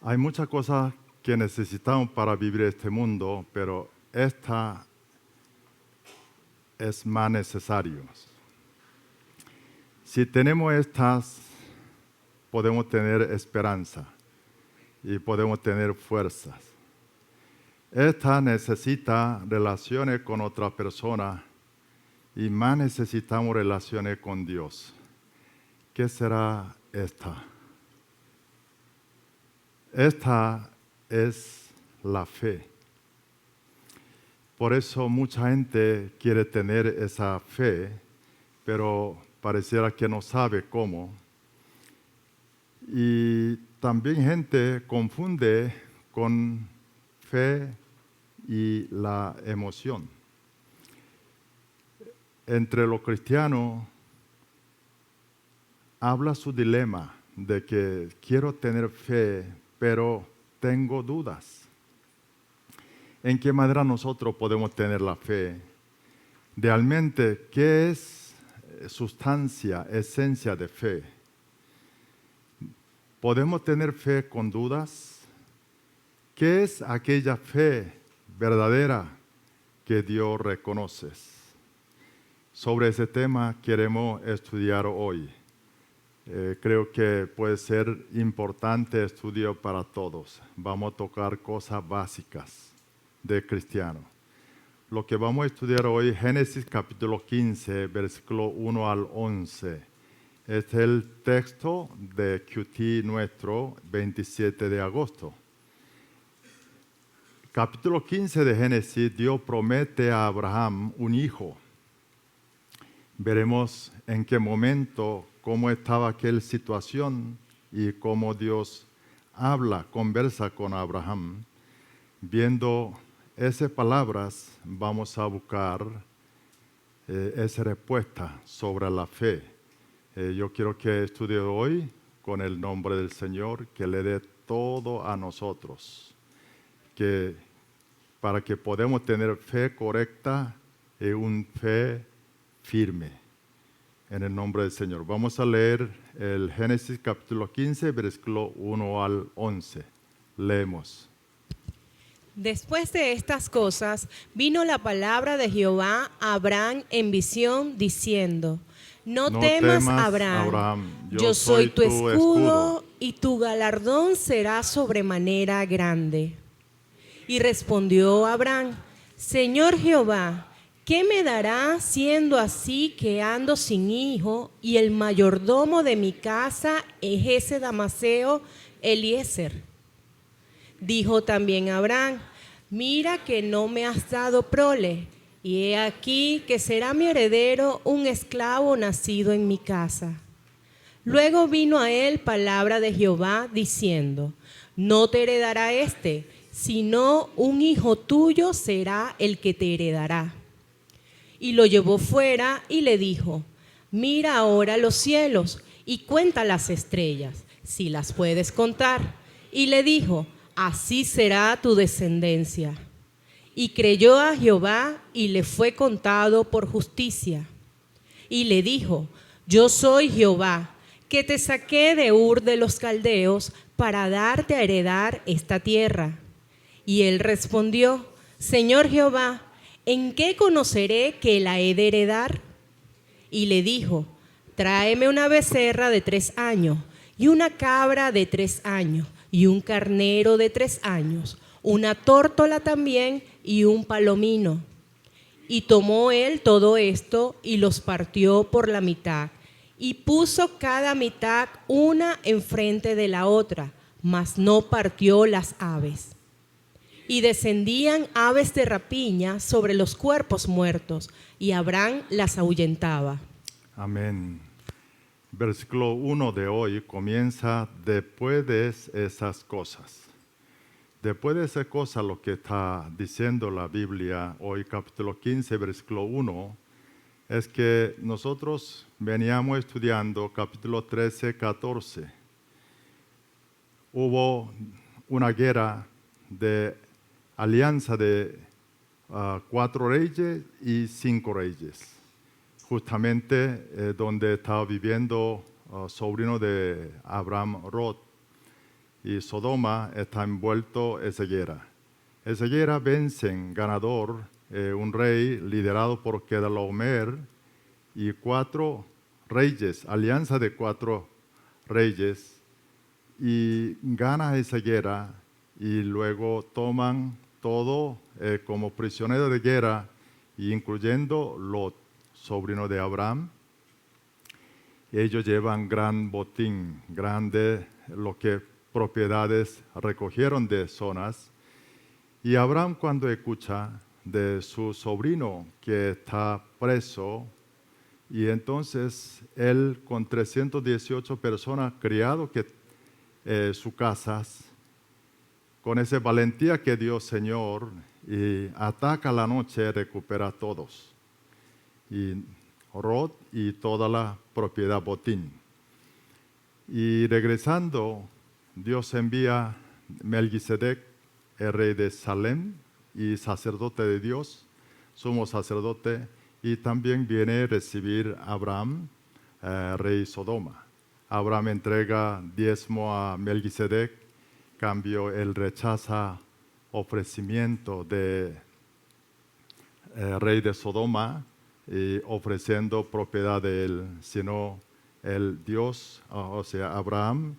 Hay muchas cosas que necesitamos para vivir este mundo, pero esta es más necesario. Si tenemos estas, podemos tener esperanza y podemos tener fuerzas. Esta necesita relaciones con otras personas y más necesitamos relaciones con Dios. ¿Qué será esta? Esta es la fe. Por eso mucha gente quiere tener esa fe, pero pareciera que no sabe cómo. Y también gente confunde con fe y la emoción. Entre los cristianos habla su dilema de que quiero tener fe, pero tengo dudas. ¿En qué manera nosotros podemos tener la fe? Realmente, ¿qué es sustancia, esencia de fe? ¿Podemos tener fe con dudas? ¿Qué es aquella fe verdadera que Dios reconoce? Sobre ese tema queremos estudiar hoy. Creo que puede ser importante estudio para todos. Vamos a tocar cosas básicas de cristiano. Lo que vamos a estudiar hoy, Génesis capítulo 15, versículo 1 al 11. Este es el texto de QT nuestro, 27 de agosto. Capítulo 15 de Génesis, Dios promete a Abraham un hijo. Veremos en qué momento, cómo estaba aquella situación y cómo Dios conversa con Abraham. Viendo esas palabras, vamos a buscar esa respuesta sobre la fe. Yo quiero que estudie hoy con el nombre del Señor, que le dé todo a nosotros, para que podamos tener fe correcta y una fe firme. En el nombre del Señor. Vamos a leer el Génesis capítulo 15, versículo 1 al 11. Leemos. Después de estas cosas, vino la palabra de Jehová a Abraham en visión, diciendo: No temas, Abraham, yo soy tu escudo, y tu galardón será sobremanera grande. Y respondió Abraham: Señor Jehová, ¿qué me dará siendo así que ando sin hijo, y el mayordomo de mi casa es ese damaseo Eliezer? Dijo también Abraham: Mira que no me has dado prole, y he aquí que será mi heredero un esclavo nacido en mi casa. Luego vino a él palabra de Jehová diciendo: No te heredará sino un hijo tuyo será el que te heredará. Y lo llevó fuera y le dijo: Mira ahora los cielos y cuenta las estrellas, si las puedes contar. Y le dijo: Así será tu descendencia. Y creyó a Jehová y le fue contado por justicia. Y le dijo: Yo soy Jehová, que te saqué de Ur de los Caldeos para darte a heredar esta tierra. Y él respondió: Señor Jehová, ¿en qué conoceré que la he de heredar? Y le dijo: Tráeme una becerra de 3 años, y una cabra de 3 años, y un carnero de 3 años, una tórtola también, y un palomino. Y tomó él todo esto, y los partió por la mitad, y puso cada mitad una enfrente de la otra, mas no partió las aves. Y descendían aves de rapiña sobre los cuerpos muertos, y Abraham las ahuyentaba. Amén. Versículo 1 de hoy comienza después de esas cosas. Después de esas cosas, lo que está diciendo la Biblia hoy, capítulo 15, versículo 1, es que nosotros veníamos estudiando capítulo 13, 14. Hubo una guerra de alianza de 4 reyes y 5 reyes, justamente donde estaba viviendo sobrino de Abraham, Lot. y Sodoma está envuelto en ceguera. En ceguera vencen ganador, un rey liderado por Kedorlaomer y 4 reyes, alianza de 4 reyes, y gana esa guerra y luego toman todo como prisionero de guerra, incluyendo Lot, sobrino de Abraham. Ellos llevan gran botín, grande, lo que propiedades recogieron de zonas. Y Abraham, cuando escucha de su sobrino que está preso, y entonces él con 318 personas criado que sus casas, con esa valentía que dio Señor, y ataca la noche, recupera a todos. Y Lot y toda la propiedad botín. Y regresando, Dios envía Melquisedec, el rey de Salem y sacerdote de Dios, sumo sacerdote, y también viene a recibir a Abraham, rey Sodoma. Abraham entrega diezmo a Melquisedec, cambio él rechaza ofrecimiento de rey de Sodoma, y ofreciendo propiedad de él, sino el Dios, o sea, Abraham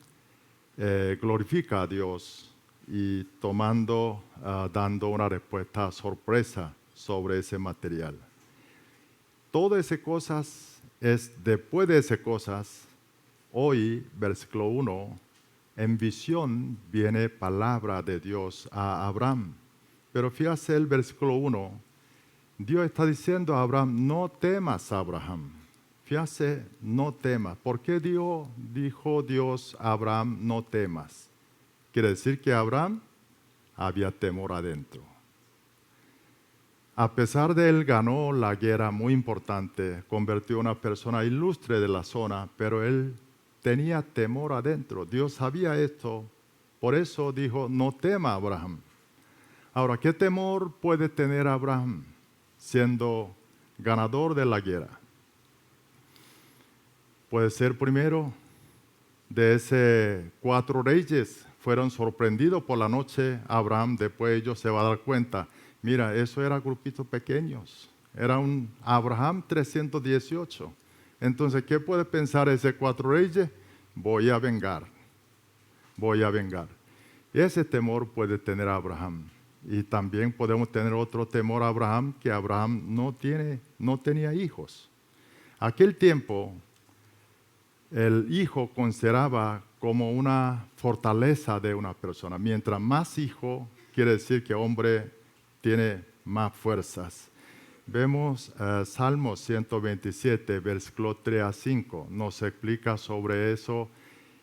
glorifica a Dios y dando una respuesta sorpresa sobre ese material. Todas esas cosas después de esas cosas, hoy, versículo 1, en visión viene palabra de Dios a Abraham. Pero fíjate el versículo 1, Dios está diciendo a Abraham, no temas, Abraham. Fíjate, no temas. ¿Por qué dijo Dios a Abraham, no temas? Quiere decir que Abraham había temor adentro. A pesar de él ganó la guerra muy importante, convirtió en una persona ilustre de la zona, pero él tenía temor adentro. Dios sabía esto, por eso dijo, no tema, Abraham. Ahora, ¿qué temor puede tener Abraham siendo ganador de la guerra? Puede ser primero, de ese 4 reyes fueron sorprendidos por la noche. Abraham, después ellos se va a dar cuenta, mira, eso eran grupitos pequeños, era un Abraham 318. Entonces, ¿qué puede pensar ese 4 reyes? Voy a vengar. Ese temor puede tener Abraham. Y también podemos tener otro temor a Abraham, que Abraham no tenía hijos. Aquel tiempo, el hijo consideraba como una fortaleza de una persona. Mientras más hijo, quiere decir que el hombre tiene más fuerzas. Vemos Salmo 127, versículo 3 a 5. Nos explica sobre eso,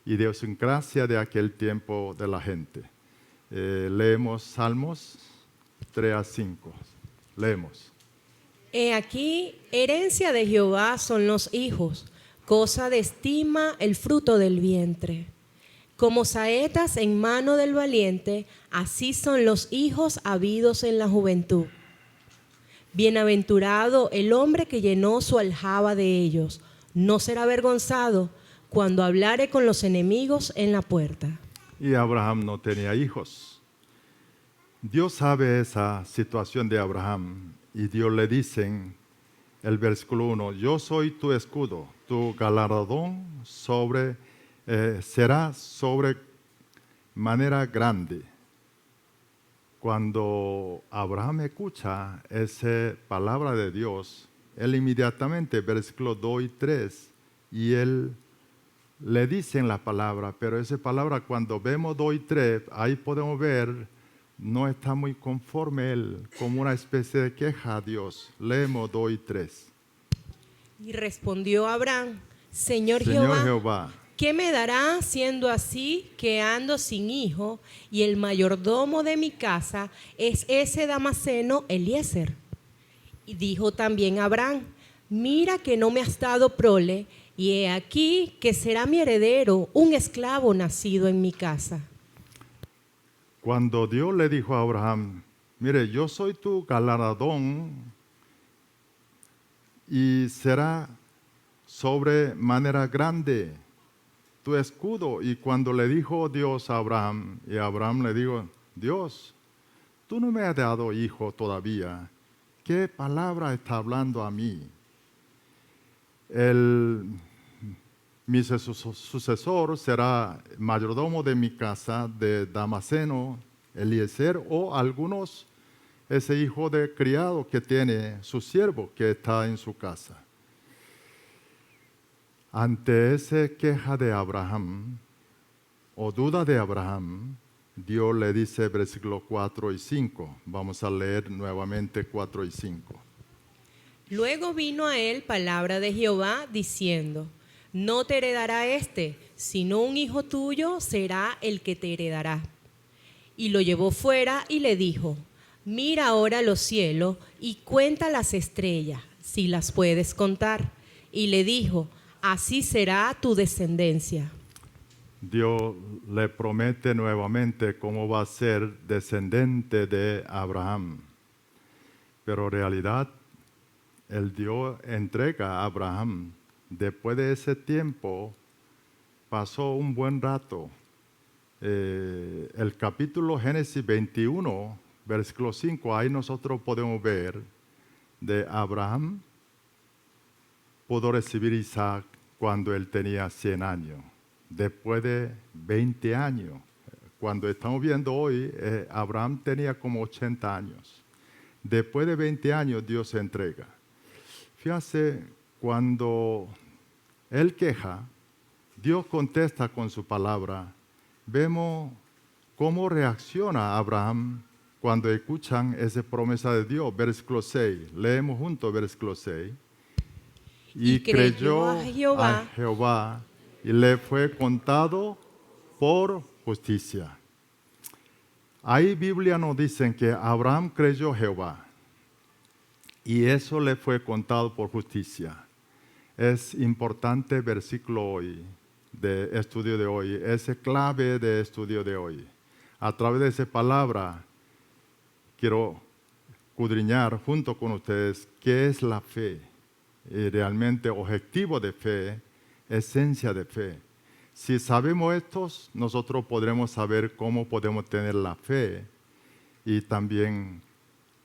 idiosincrasia de aquel tiempo de la gente. Leemos Salmos 3 a 5. Leemos. He aquí, herencia de Jehová son los hijos, cosa de estima el fruto del vientre. Como saetas en mano del valiente, así son los hijos habidos en la juventud. Bienaventurado el hombre que llenó su aljaba de ellos, no será avergonzado cuando hablare con los enemigos en la puerta. Y Abraham no tenía hijos. Dios sabe esa situación de Abraham y Dios le dice, el versículo 1, yo soy tu escudo, tu galardón será sobre manera grande. Cuando Abraham escucha esa palabra de Dios, él inmediatamente, versículos 2 y 3, y él le dicen la palabra, pero esa palabra cuando vemos 2 y 3, ahí podemos ver, no está muy conforme él, como una especie de queja a Dios. Leemos 2 y 3. Y respondió Abraham, Señor Jehová, ¿qué me dará siendo así que ando sin hijo y el mayordomo de mi casa es ese Damaseno Eliezer? Y dijo también Abraham, mira que no me has dado prole, y he aquí que será mi heredero un esclavo nacido en mi casa. Cuando Dios le dijo a Abraham, mire, yo soy tu galardón y será sobre manera grande. tu escudo. Y cuando le dijo Dios a Abraham, y Abraham le dijo, Dios, tú no me has dado hijo todavía. ¿Qué palabra está hablando a mí? Mi sucesor será mayordomo de mi casa, de Damaseno, Eliezer, o algunos, ese hijo de criado que tiene su siervo que está en su casa. Ante esa queja de Abraham, o duda de Abraham, Dios le dice versículos 4 y 5. Vamos a leer nuevamente 4 y 5. Luego vino a él palabra de Jehová diciendo, no te heredará sino un hijo tuyo será el que te heredará. Y lo llevó fuera y le dijo, mira ahora los cielos y cuenta las estrellas, si las puedes contar. Y le dijo, así será tu descendencia. Dios le promete nuevamente cómo va a ser descendiente de Abraham. Pero en realidad, el Dios entrega a Abraham. Después de ese tiempo, pasó un buen rato. El capítulo Génesis 21, versículo 5, ahí nosotros podemos ver de Abraham pudo recibir Isaac cuando él tenía 100 años. Después de 20 años, cuando estamos viendo hoy, Abraham tenía como 80 años. Después de 20 años, Dios se entrega. Fíjate, cuando él queja, Dios contesta con su palabra. Vemos cómo reacciona Abraham cuando escuchan esa promesa de Dios. Versículo 6, leemos juntos versículo 6. Y creyó a Jehová y le fue contado por justicia. Ahí Biblia nos dice que Abraham creyó a Jehová y eso le fue contado por justicia. Es importante versículo hoy, de estudio de hoy, es clave de estudio de hoy. A través de esa palabra quiero escudriñar junto con ustedes qué es la fe. Y realmente objetivo de fe, esencia de fe. Si sabemos esto, nosotros podremos saber cómo podemos tener la fe y también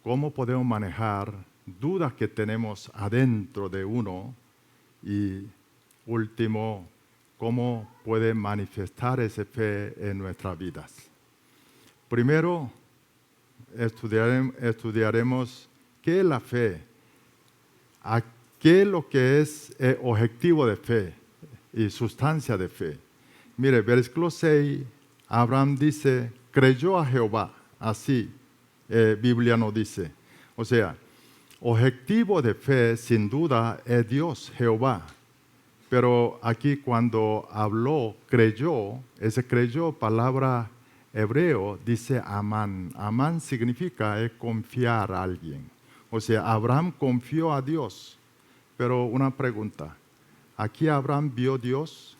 cómo podemos manejar dudas que tenemos adentro de uno y último, cómo puede manifestar esa fe en nuestras vidas. Primero, estudiaremos qué es la fe, qué es lo que es objetivo de fe y sustancia de fe. Mire, versículo 6, Abraham dice, creyó a Jehová, así Biblia nos dice. O sea, objetivo de fe sin duda es Dios, Jehová. Pero aquí cuando habló, creyó, ese creyó, palabra hebreo, dice amán. Amán significa confiar a alguien. O sea, Abraham confió a Dios. Pero una pregunta, ¿aquí Abraham vio Dios?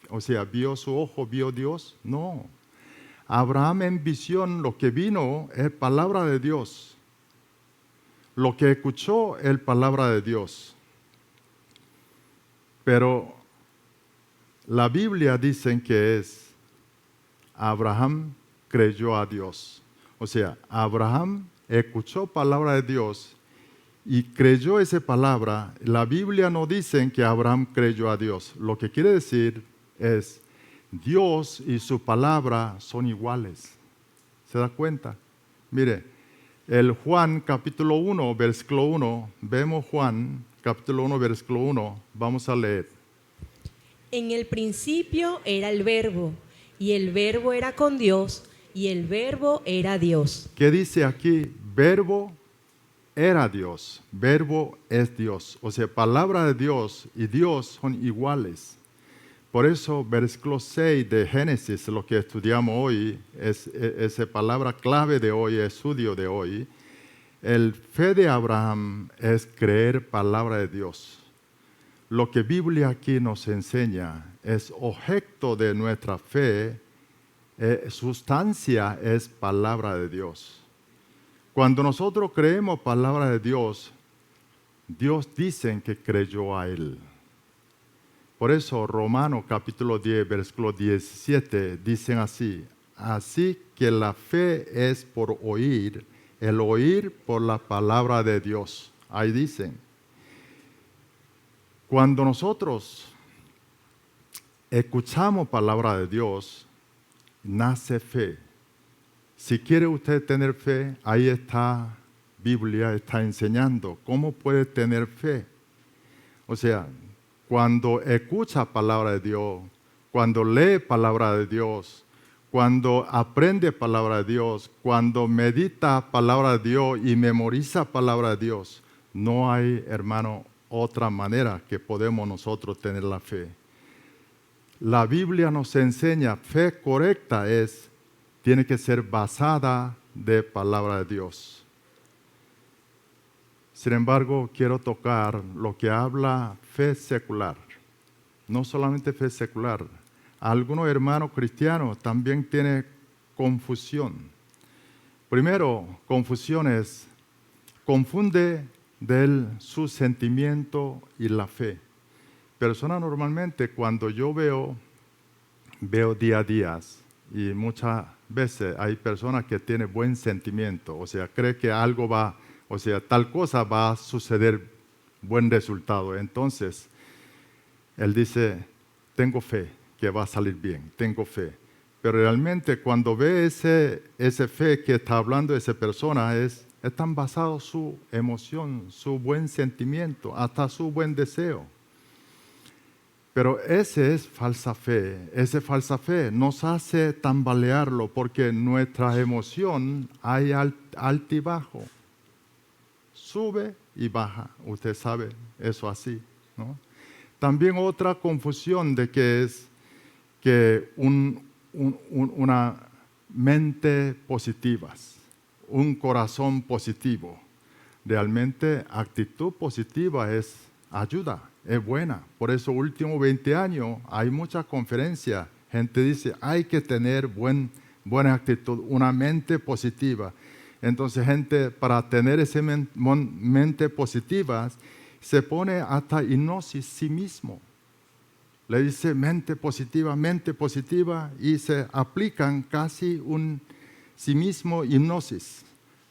O sea, ¿vio su ojo, vio Dios? No. Abraham en visión lo que vino es palabra de Dios. Lo que escuchó es palabra de Dios. Pero la Biblia dice que es Abraham creyó a Dios. O sea, Abraham escuchó palabra de Dios y creyó esa palabra. La Biblia no dice que Abraham creyó a Dios. Lo que quiere decir es Dios y su palabra son iguales. ¿Se da cuenta? Mire, el Juan capítulo 1, versículo 1, vemos Juan capítulo 1, versículo 1, vamos a leer. En el principio era el verbo, y el verbo era con Dios, y el verbo era Dios. ¿Qué dice aquí? Verbo era Dios, verbo es Dios. O sea, palabra de Dios y Dios son iguales. Por eso, versículo 6 de Génesis, lo que estudiamos hoy, es esa palabra clave de hoy, estudio de hoy. El fe de Abraham es creer palabra de Dios. Lo que Biblia aquí nos enseña es objeto de nuestra fe, sustancia es palabra de Dios. Cuando nosotros creemos palabra de Dios, Dios dice que creyó a Él. Por eso Romanos capítulo 10, versículo 17 dicen así: así que la fe es por oír, el oír por la palabra de Dios. Ahí dicen. Cuando nosotros escuchamos palabra de Dios, nace fe. Si quiere usted tener fe, ahí está, Biblia está enseñando cómo puede tener fe. O sea, cuando escucha palabra de Dios, cuando lee palabra de Dios, cuando aprende palabra de Dios, cuando medita palabra de Dios y memoriza palabra de Dios, no hay, hermano, otra manera que podemos nosotros tener la fe. La Biblia nos enseña, fe correcta tiene que ser basada de palabra de Dios. Sin embargo, quiero tocar lo que habla fe secular. No solamente fe secular. Algunos hermanos cristianos también tienen confusión. Primero, confusión es, confunde su sentimiento y la fe. Personas normalmente cuando yo veo día a día, y muchas veces hay personas que tienen buen sentimiento, o sea, cree que algo va, o sea, tal cosa va a suceder, buen resultado. Entonces, él dice, tengo fe que va a salir bien, tengo fe. Pero realmente cuando ve ese fe que está hablando esa persona, están basados su emoción, su buen sentimiento, hasta su buen deseo. Pero ese es falsa fe. Esa falsa fe nos hace tambalearlo porque en nuestra emoción hay alto y bajo. Sube y baja. Usted sabe eso así, ¿no? También otra confusión de que es que una mente positiva, un corazón positivo. Realmente actitud positiva ayuda, es buena. Por eso últimos 20 años hay muchas conferencias. Gente dice, hay que tener buena actitud, una mente positiva. Entonces gente para tener esa mente positiva se pone hasta hipnosis sí mismo. Le dice mente positiva y se aplican casi un sí mismo hipnosis.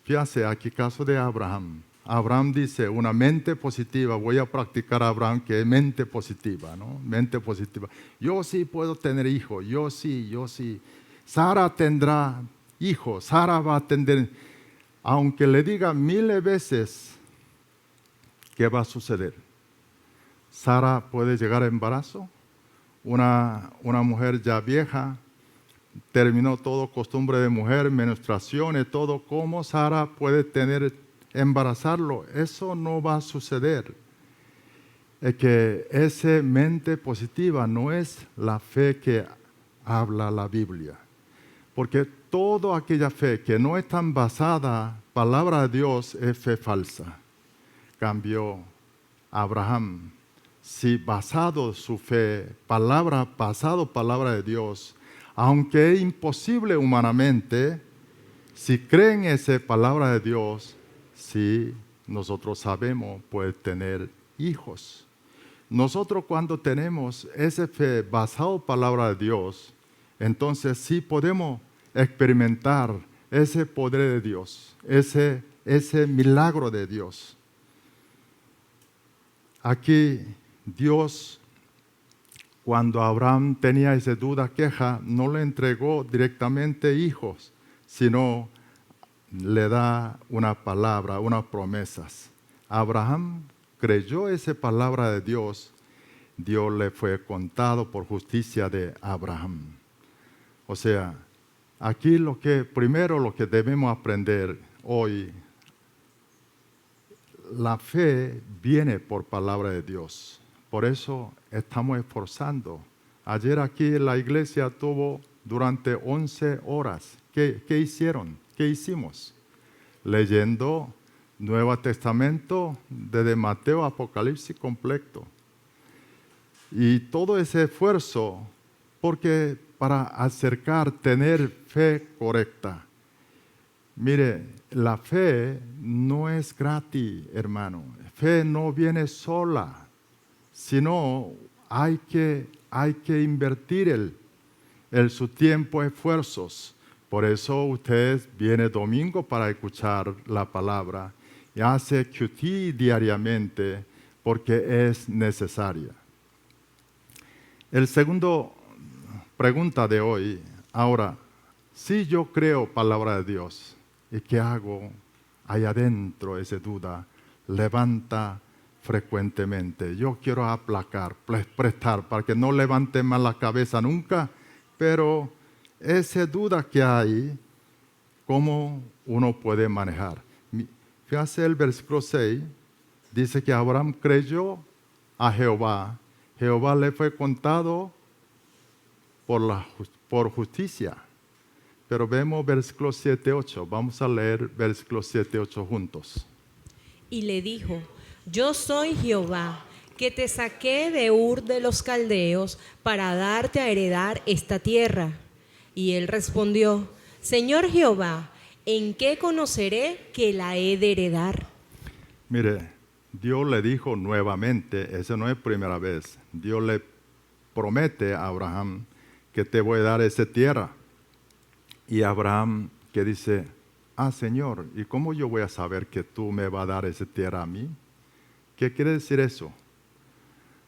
Fíjate, aquí caso de Abraham. Abraham dice, una mente positiva, voy a practicar a Abraham que es mente positiva, ¿no? Mente positiva. Yo sí puedo tener hijos, yo sí. Sara tendrá hijos, Sara va a tener, aunque le diga 1000 veces, ¿qué va a suceder? Sara puede llegar a embarazo. Una mujer ya vieja, terminó todo costumbre de mujer, menstruaciones, todo. ¿Cómo Sara puede embarazarlo? Eso no va a suceder. Es que esa mente positiva no es la fe que habla la Biblia. Porque toda aquella fe que no es tan basada, palabra de Dios, es fe falsa. Cambio Abraham. Si basado su fe, palabra de Dios, aunque es imposible humanamente, si creen esa palabra de Dios, sí, nosotros sabemos poder tener hijos. Nosotros cuando tenemos esa fe basada en palabra de Dios, entonces sí podemos experimentar ese poder de Dios, ese milagro de Dios. Aquí Dios, cuando Abraham tenía esa duda, queja, no le entregó directamente hijos, sino le da una palabra, unas promesas. Abraham creyó esa palabra de Dios, Dios le fue contado por justicia de Abraham. O sea, aquí primero lo que debemos aprender hoy, la fe viene por palabra de Dios. Por eso estamos esforzando. Ayer aquí en la iglesia tuvo durante 11 horas. ¿Qué hicieron? ¿Qué hicimos? Leyendo Nuevo Testamento desde Mateo a Apocalipsis completo. Y todo ese esfuerzo, porque para tener fe correcta. Mire, la fe no es gratis, hermano. Fe no viene sola, sino hay que invertir su tiempo, esfuerzos. Por eso usted viene domingo para escuchar la palabra y hace QT diariamente porque es necesaria. El segundo pregunta de hoy, ahora, si yo creo palabra de Dios, ¿y qué hago ahí adentro? Esa duda levanta frecuentemente. Yo quiero aplacar, prestar, para que no levante más la cabeza nunca, pero esa duda que hay, ¿cómo uno puede manejar? Fíjate el versículo 6, dice que Abraham creyó a Jehová. Jehová le fue contado por justicia. Pero vemos versículos 7, 8. Vamos a leer versículos 7, 8 juntos. Y le dijo, yo soy Jehová, que te saqué de Ur de los Caldeos para darte a heredar esta tierra. Y él respondió, Señor Jehová, ¿en qué conoceré que la he de heredar? Mire, Dios le dijo nuevamente, esa no es primera vez, Dios le promete a Abraham que te voy a dar esa tierra. Y Abraham que dice, Señor, ¿y cómo yo voy a saber que tú me vas a dar esa tierra a mí? ¿Qué quiere decir eso?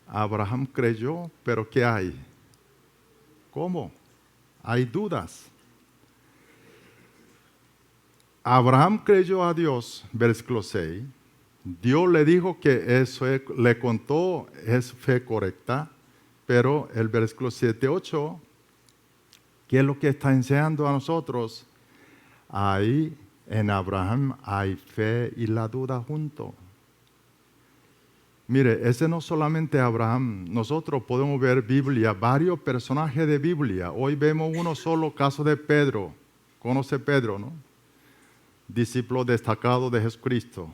Abraham creyó, pero ¿qué hay? ¿Cómo? Hay dudas. Abraham creyó a Dios, versículo 6. Dios le dijo que eso le contó, es fe correcta, pero el versículo 7, 8, ¿qué es lo que está enseñando a nosotros? Ahí en Abraham hay fe y la duda juntos. Mire, ese no solamente Abraham. Nosotros podemos ver Biblia, varios personajes de Biblia. Hoy vemos uno solo, caso de Pedro. ¿Conoce Pedro, no? Discípulo destacado de Jesucristo.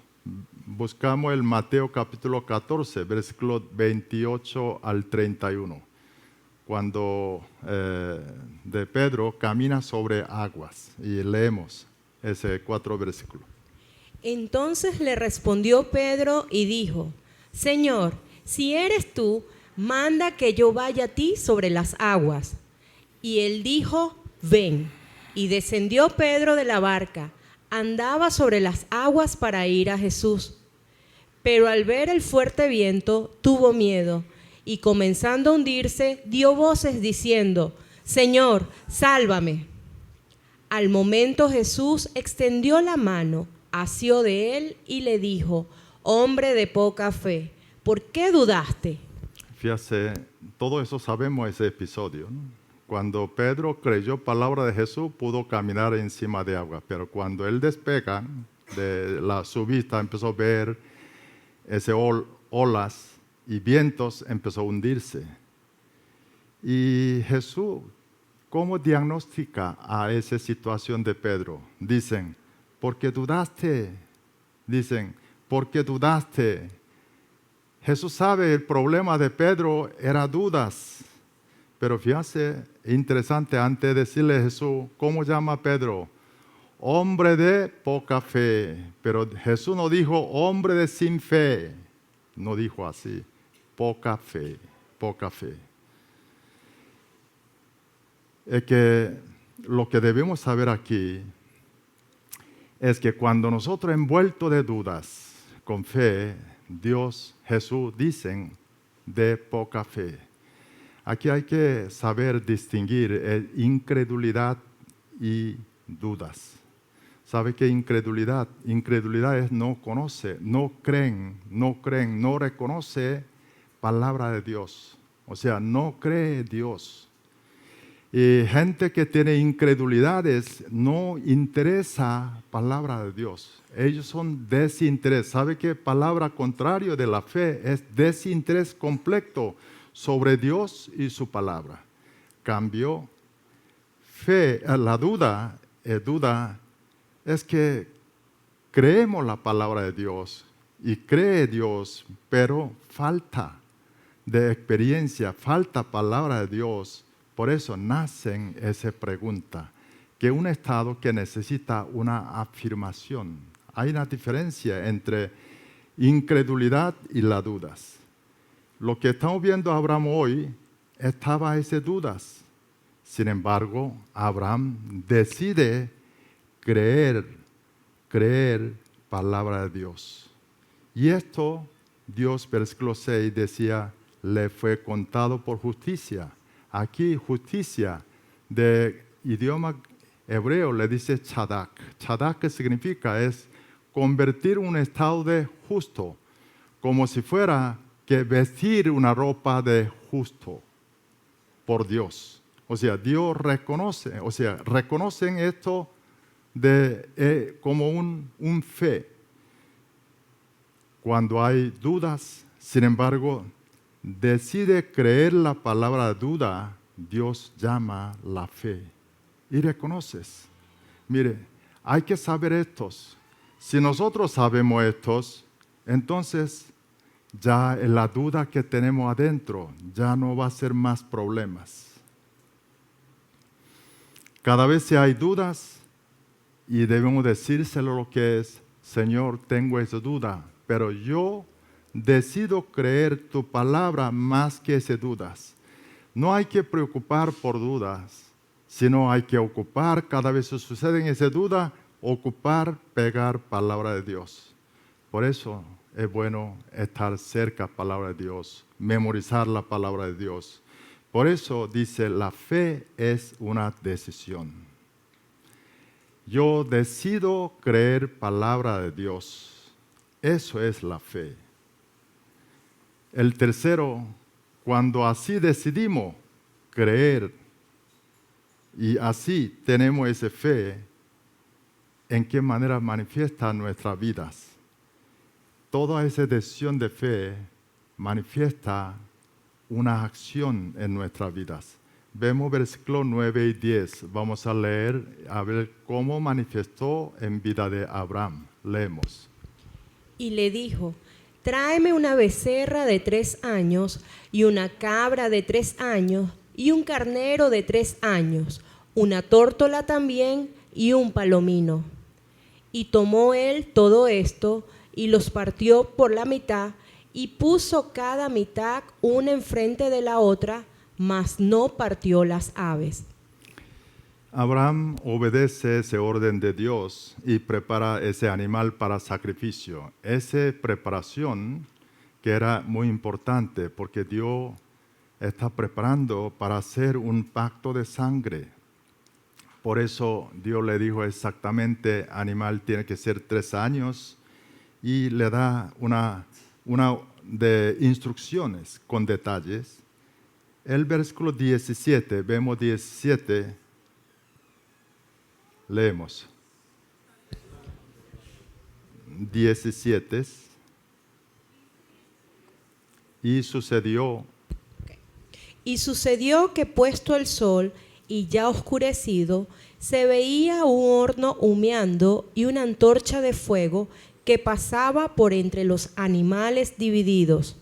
Buscamos el Mateo capítulo 14, versículos 28 al 31. Cuando de Pedro camina sobre aguas. Y leemos ese 4 versículos. Entonces le respondió Pedro y dijo, Señor, si eres tú, manda que yo vaya a ti sobre las aguas. Y él dijo, ven. Y descendió Pedro de la barca, andaba sobre las aguas para ir a Jesús. Pero al ver el fuerte viento, tuvo miedo, y comenzando a hundirse, dio voces diciendo, Señor, sálvame. Al momento Jesús extendió la mano, asió de él y le dijo, hombre de poca fe, ¿por qué dudaste? Fíjate, todo eso sabemos ese episodio, ¿no? Cuando Pedro creyó palabra de Jesús, pudo caminar encima de agua, pero cuando él despega de su vista, empezó a ver ese olas y vientos, empezó a hundirse. Y Jesús, ¿cómo diagnostica a esa situación de Pedro? Dicen, porque dudaste. Dicen, porque dudaste. Jesús sabe el problema de Pedro era dudas. Pero fíjate, interesante, antes de decirle a Jesús, ¿cómo llama a Pedro? Hombre de poca fe. Pero Jesús no dijo hombre de sin fe. No dijo así. Poca fe, poca fe. Es que lo que debemos saber aquí es que cuando nosotros envueltos de dudas, con fe, Dios, Jesús dicen de poca fe. Aquí hay que saber distinguir incredulidad y dudas. ¿Sabe qué incredulidad? Incredulidad es no conoce, no creen, no reconoce palabra de Dios. O sea, no cree Dios. Y gente que tiene incredulidades no interesa palabra de Dios. Ellos son desinterés. ¿Sabe qué palabra contrario de la fe es desinterés completo sobre Dios y su palabra? Cambio, fe, la duda es que creemos la palabra de Dios y cree Dios, pero falta de experiencia, falta palabra de Dios. Por eso nacen esa pregunta, que es un estado que necesita una afirmación. Hay una diferencia entre incredulidad y las dudas. lo que estamos viendo a Abraham hoy, estaba esas dudas. Sin embargo, Abraham decide creer palabra de Dios. Y esto, Dios, versículo 6, decía, le fue contado por justicia. Aquí, justicia de idioma hebreo le dice chadak. Chadak, ¿qué significa? Es convertir un estado de justo, como si fuera que vestir una ropa de justo por Dios. O sea, Dios reconoce, reconocen esto como un fe. Cuando hay dudas, sin embargo, decide creer la palabra duda, Dios llama la fe. Y reconoces. Mire, hay que saber estos. Si nosotros sabemos estos, entonces ya la duda que tenemos adentro ya no va a ser más problemas. Cada vez que hay dudas, y debemos decírselo lo que es, Señor, tengo esa duda, pero yo decido creer tu palabra más que esas dudas. No hay que preocupar por dudas, sino hay que ocupar, cada vez que suceden esas dudas, pegar palabra de Dios. Por eso es bueno estar cerca de la palabra de Dios, memorizar la palabra de Dios. Por eso dice, la fe es una decisión. Yo decido creer palabra de Dios. Eso es la fe. El tercero, cuando así decidimos creer y así tenemos esa fe, ¿en qué manera manifiesta nuestras vidas? Toda esa decisión de fe manifiesta una acción en nuestras vidas. Vemos versículos 9 y 10. Vamos a leer, a ver cómo manifestó en vida de Abraham. Leemos. Y le dijo, tráeme una becerra de 3 años y una cabra de 3 años y un carnero de 3 años, una tórtola también y un palomino. Y tomó él todo esto y los partió por la mitad y puso cada mitad una enfrente de la otra, mas no partió las aves. Abraham obedece ese orden de Dios y prepara ese animal para sacrificio. Esa preparación que era muy importante porque Dios está preparando para hacer un pacto de sangre. Por eso Dios le dijo exactamente, animal tiene que ser 3 años y le da una de instrucciones con detalles. El versículo 17, vemos 17, leemos. 17. Y sucedió. Y sucedió que puesto el sol y ya oscurecido, se veía un horno humeando y una antorcha de fuego que pasaba por entre los animales divididos.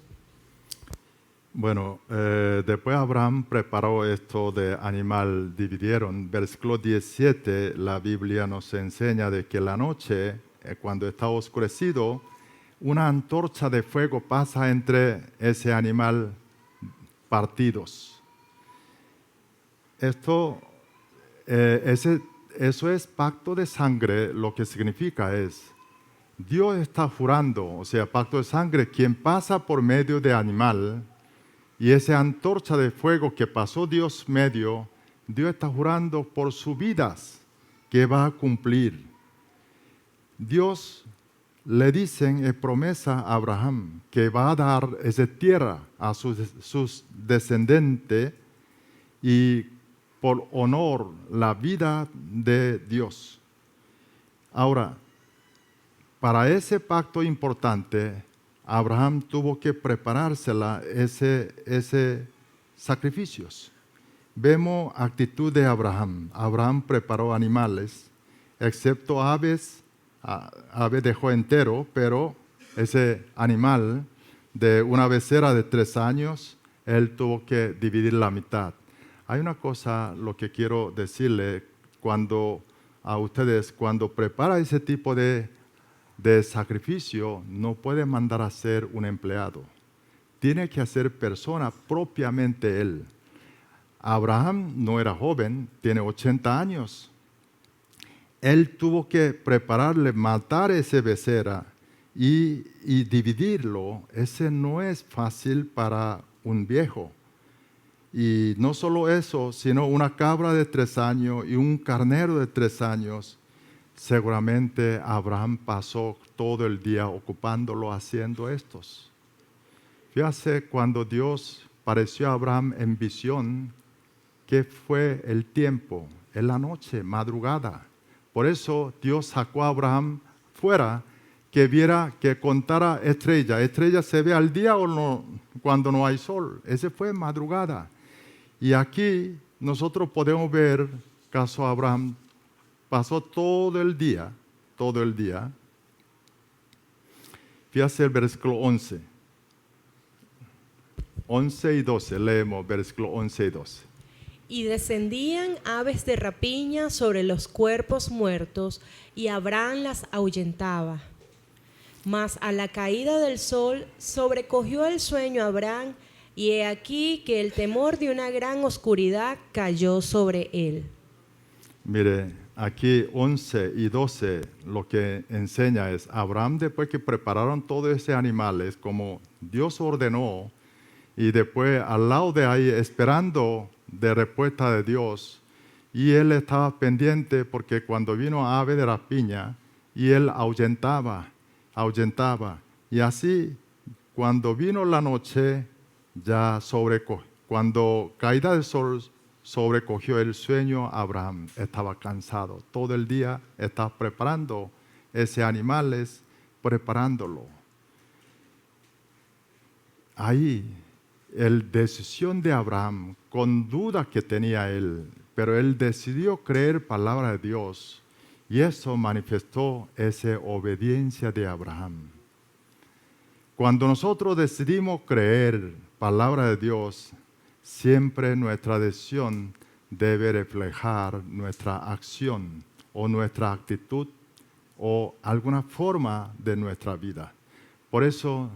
Bueno, después Abraham preparó esto de animal, dividieron. Versículo 17, la Biblia nos enseña de que la noche, cuando está oscurecido, una antorcha de fuego pasa entre ese animal partidos. Esto, eso es pacto de sangre, lo que significa es, Dios está jurando, o sea, pacto de sangre, quien pasa por medio de animal, y esa antorcha de fuego que pasó Dios medio, Dios está jurando por sus vidas que va a cumplir. Dios le dicen en promesa a Abraham que va a dar esa tierra a sus descendientes y por honor la vida de Dios. Ahora, para ese pacto importante, Abraham tuvo que preparársela ese sacrificios. Vemos actitud de Abraham. Abraham preparó animales, excepto aves. Aves dejó entero, pero ese animal de una becerra de 3 años, él tuvo que dividir la mitad. Hay una cosa, lo que quiero decirle a ustedes, cuando prepara ese tipo de sacrificio, no puede mandar a ser un empleado. tiene que hacer persona propiamente Él. Abraham no era joven, tiene 80 años. Él tuvo que prepararle, matar ese becerra y dividirlo. Ese no es fácil para un viejo. Y no solo eso, sino una cabra de 3 años y un carnero de 3 años. Seguramente Abraham pasó todo el día ocupándolo haciendo estos. Fíjate, cuando Dios pareció a Abraham en visión, ¿qué fue el tiempo? En la noche, madrugada. Por eso Dios sacó a Abraham fuera, que viera, que contara estrella. ¿Estrella se ve al día o no, cuando no hay sol? Ese fue madrugada. Y aquí nosotros podemos ver, caso Abraham, pasó todo el día. Fíjate el versículo 11. 11 y 12, leemos versículo 11 y 12. Y descendían aves de rapiña sobre los cuerpos muertos, y Abraham las ahuyentaba. Mas a la caída del sol sobrecogió el sueño a Abraham, y he aquí que el temor de una gran oscuridad cayó sobre él. Mire, aquí 11 y 12 lo que enseña es, Abraham después que prepararon todos esos animales como Dios ordenó, y después al lado de ahí esperando de respuesta de Dios, y él estaba pendiente porque cuando vino ave de rapiña y él ahuyentaba, y así cuando vino la noche ya cuando caída del sol sobrecogió el sueño, Abraham estaba cansado, todo el día estaba preparando ese animales, preparándolo. Ahí la decisión de Abraham, con dudas que tenía él, pero él decidió creer palabra de Dios y eso manifestó esa obediencia de Abraham. Cuando nosotros decidimos creer palabra de Dios, siempre nuestra decisión debe reflejar nuestra acción o nuestra actitud o alguna forma de nuestra vida. Por eso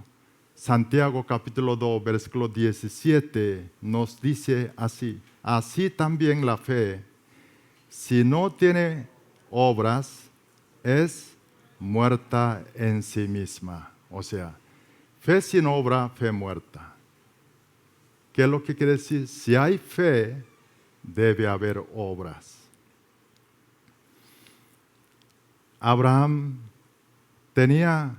Santiago capítulo 2, versículo 17 nos dice así: así también la fe, si no tiene obras, es muerta en sí misma. O sea, fe sin obra, fe muerta. ¿Qué es lo que quiere decir? Si hay fe, debe haber obras. Abraham tenía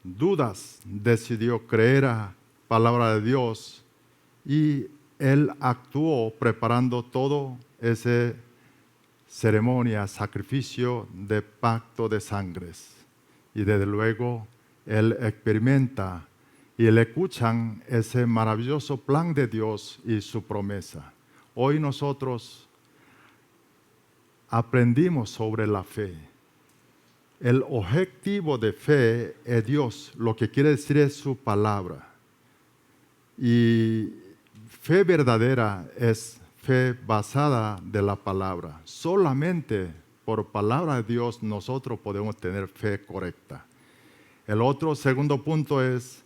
dudas, decidió creer a palabra de Dios y él actuó preparando todo ese ceremonia, sacrificio de pacto de sangres. Y desde luego él experimenta y le escuchan ese maravilloso plan de Dios y su promesa. Hoy nosotros aprendimos sobre la fe. El objetivo de fe es Dios, lo que quiere decir es su palabra. Y fe verdadera es fe basada de la palabra. Solamente por palabra de Dios nosotros podemos tener fe correcta. El otro segundo punto es,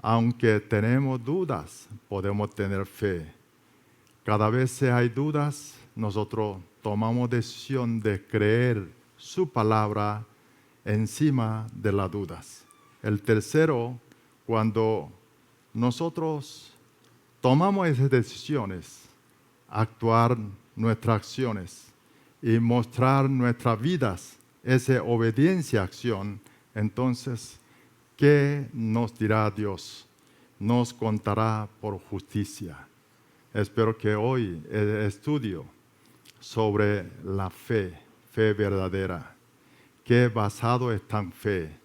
aunque tenemos dudas, podemos tener fe. Cada vez que hay dudas, nosotros tomamos decisión de creer su palabra encima de las dudas. El tercero, cuando nosotros tomamos esas decisiones, actuar nuestras acciones y mostrar nuestras vidas, esa obediencia a acción, entonces, ¿qué nos dirá Dios? Nos contará por justicia. Espero que hoy el estudio sobre la fe verdadera, que basado está en fe,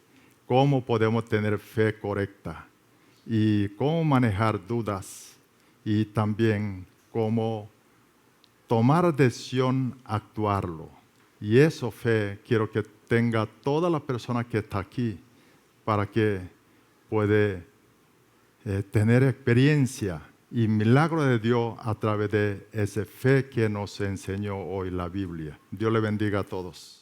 cómo podemos tener fe correcta y cómo manejar dudas y también cómo tomar decisión, actuarlo. Y eso fe quiero que tenga toda la persona que está aquí para que pueda tener experiencia y milagro de Dios a través de esa fe que nos enseñó hoy la Biblia. Dios le bendiga a todos.